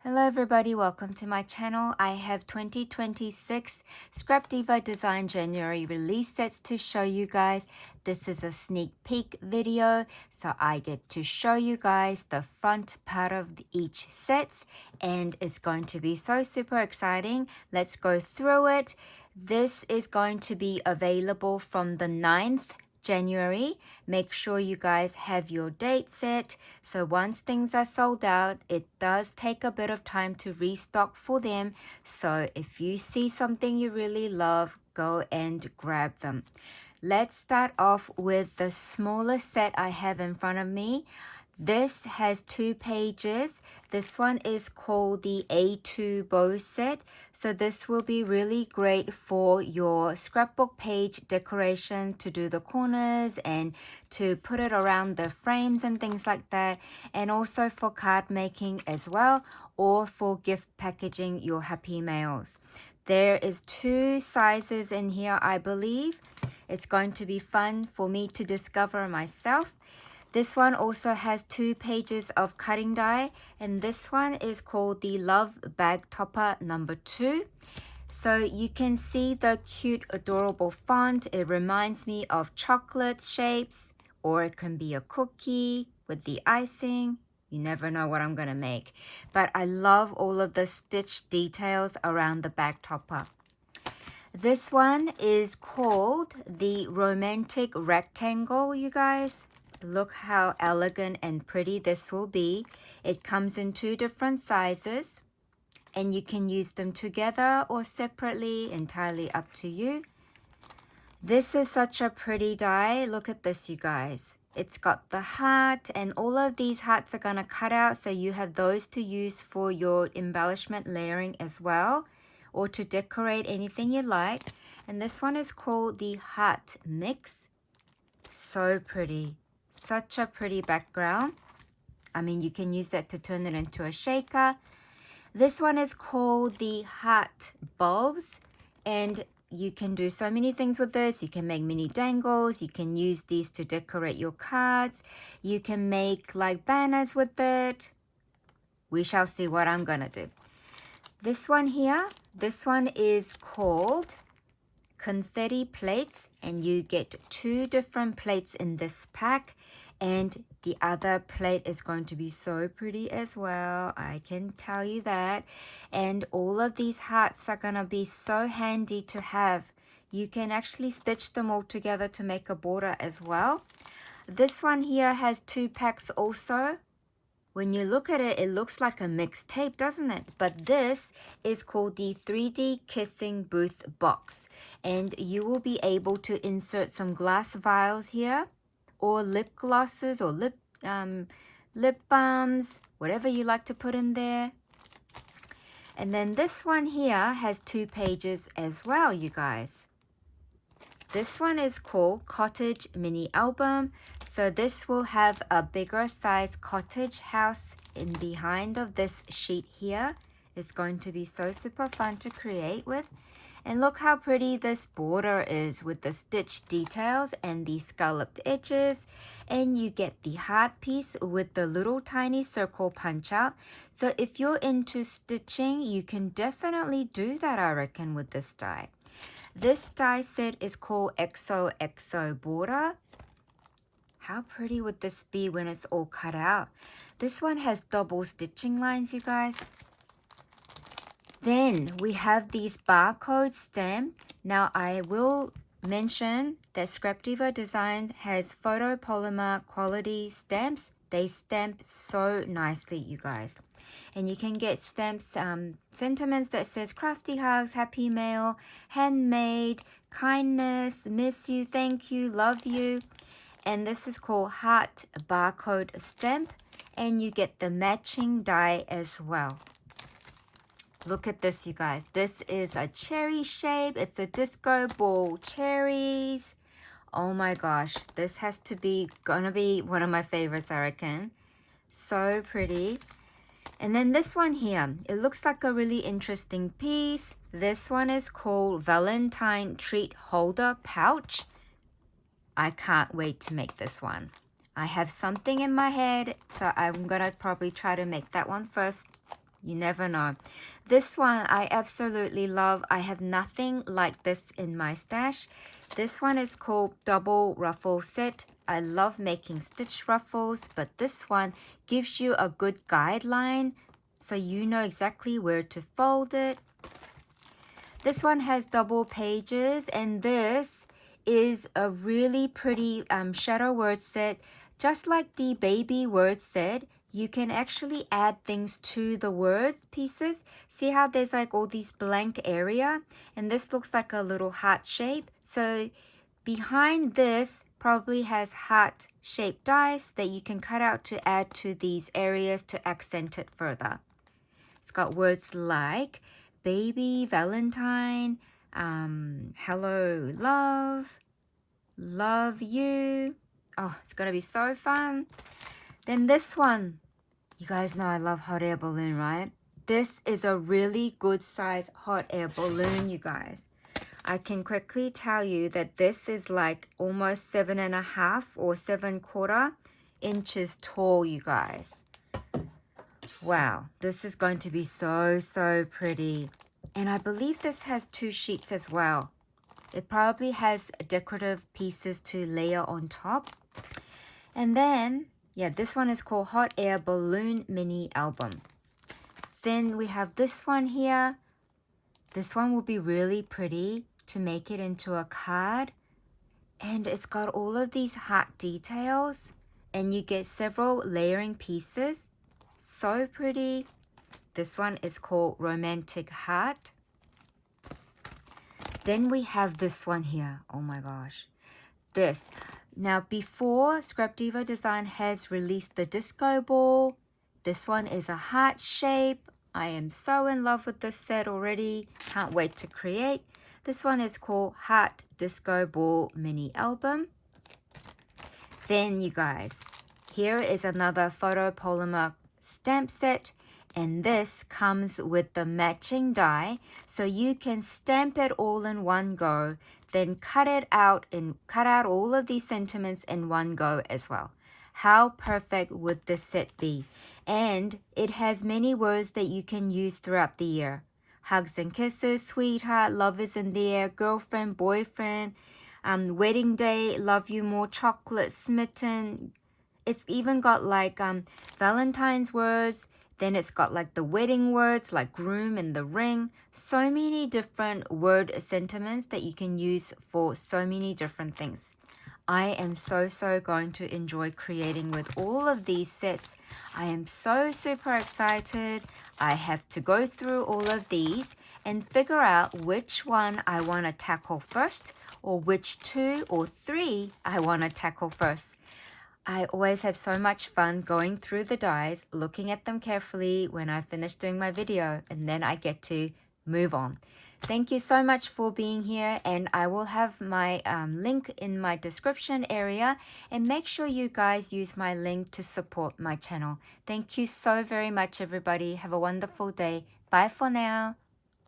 Hello everybody, welcome to my channel. I have 2026 Scrapdiva Design January release sets to show you guys. This is a sneak peek video, so I get to show you guys the front part of each set, and it's going to be so super exciting. Let's go through it. This is going to be available from the 9th January. Make sure you guys have your date set, so once things are sold out, it does take a bit of time to restock for them. So if you see something you really love, go and grab them. Let's start off with the smallest set I have in front of me. This has 2 pages. This one is called the A2 bow set. So this will be really great for your scrapbook page decoration, to do the corners and to put it around the frames and things like that. And also for card making as well, or for gift packaging your happy mails. There is 2 sizes in here, I believe. It's going to be fun for me to discover myself. This one also has 2 pages of cutting die, and this one is called the Love Bag Topper number 2. So you can see the cute, adorable font. It reminds me of chocolate shapes, or it can be a cookie with the icing. You never know what I'm gonna make. But I love all of the stitch details around the bag topper. This one is called the Romantic Rectangle, you guys. Look how elegant and pretty this will be. It comes in 2 different sizes, and you can use them together or separately, entirely up to you. This is such a pretty die. Look at this, you guys. It's got the heart, and all of these hearts are gonna cut out, so you have those to use for your embellishment layering as well, or to decorate anything you like. And this one is called the Heart Mix. So pretty. Such a pretty background. I mean, you can use that to turn it into a shaker. This one is called the Heart Bulbs, and you can do so many things with this. You can make mini dangles. You can use these to decorate your cards. You can make like banners with it. We shall see what I'm gonna do. This one here, this one is called Confetti Plates, and you get 2 different plates in this pack, and the other plate is going to be so pretty as well, I can tell you that. And all of these hearts are gonna be so handy to have. You can actually stitch them all together to make a border as well. This one here has 2 packs also. When you look at it, it looks like a mixed tape, doesn't it? But this is called the 3D Kissing Booth Box. And you will be able to insert some glass vials here, or lip glosses, or lip balms, whatever you like to put in there. And then this one here has 2 pages as well, you guys. This one is called Cottage Mini Album. So this will have a bigger size cottage house in behind of this sheet here. It's going to be so super fun to create with. And look how pretty this border is with the stitch details and the scalloped edges. And you get the heart piece with the little tiny circle punch out. So if you're into stitching, you can definitely do that, I reckon, with this die. This die set is called XOXO Border. How pretty would this be when it's all cut out? This one has double stitching lines, you guys. Then we have these barcode stamp. Now I will mention that Scrapdiva Designs has photopolymer quality stamps. They stamp so nicely, you guys. And you can get stamps, sentiments that says crafty hugs, happy mail, handmade, kindness, miss you, thank you, love you. And this is called Heart Barcode Stamp. And you get the matching die as well. Look at this, you guys. This is a cherry shape. It's a disco ball cherries. Oh my gosh. This has to be gonna be one of my favorites, I reckon. So pretty. And then this one here, it looks like a really interesting piece. This one is called Valentine Treat Holder Pouch. I can't wait to make this one. I have something in my head, so I'm gonna probably try to make that one first. You never know. This one I absolutely love. I have nothing like this in my stash. This one is called Double Ruffle Set. I love making stitch ruffles, but this one gives you a good guideline so you know exactly where to fold it. This one has double pages, and this is a really pretty shadow word set. Just like the baby word set, you can actually add things to the word pieces. See how there's like all these blank area, and this looks like a little heart shape. So behind this probably has heart shaped dies that you can cut out to add to these areas to accent it further. It's got words like baby, Valentine, hello, love, love you. Oh, it's gonna be so fun. Then this one, you guys know I love hot air balloon, right? This is a really good size hot air balloon, you guys. I can quickly tell you that this is like almost 7.5 or 7/4 inches tall, you guys. Wow, this is going to be so pretty. And I believe this has 2 sheets as well. It probably has decorative pieces to layer on top. And then, yeah, this one is called Hot Air Balloon Mini Album. Then we have this one here. This one will be really pretty to make it into a card. And it's got all of these heart details. And you get several layering pieces. So pretty. This one is called Romantic Heart. Then we have this one here. Oh my gosh. This. Now before, Scrapdiva Design has released the disco ball. This one is a heart shape. I am so in love with this set already. Can't wait to create. This one is called Heart Disco Ball Mini Album. Then you guys, here is another photopolymer stamp set. And this comes with the matching die, so you can stamp it all in one go, then cut it out and cut out all of these sentiments in one go as well. How perfect would this set be? And it has many words that you can use throughout the year. Hugs and kisses, sweetheart, love is in the air, girlfriend, boyfriend, wedding day, love you more, chocolate, smitten. It's even got like Valentine's words. Then it's got like the wedding words like groom and the ring. So many different word sentiments that you can use for so many different things. I am so going to enjoy creating with all of these sets. I am so super excited. I have to go through all of these and figure out which one I want to tackle first, or which 2 or 3 I want to tackle first. I always have so much fun going through the dies, looking at them carefully when I finish doing my video, and then I get to move on. Thank you so much for being here, and I will have my link in my description area, and make sure you guys use my link to support my channel. Thank you so very much, everybody. Have a wonderful day. Bye for now.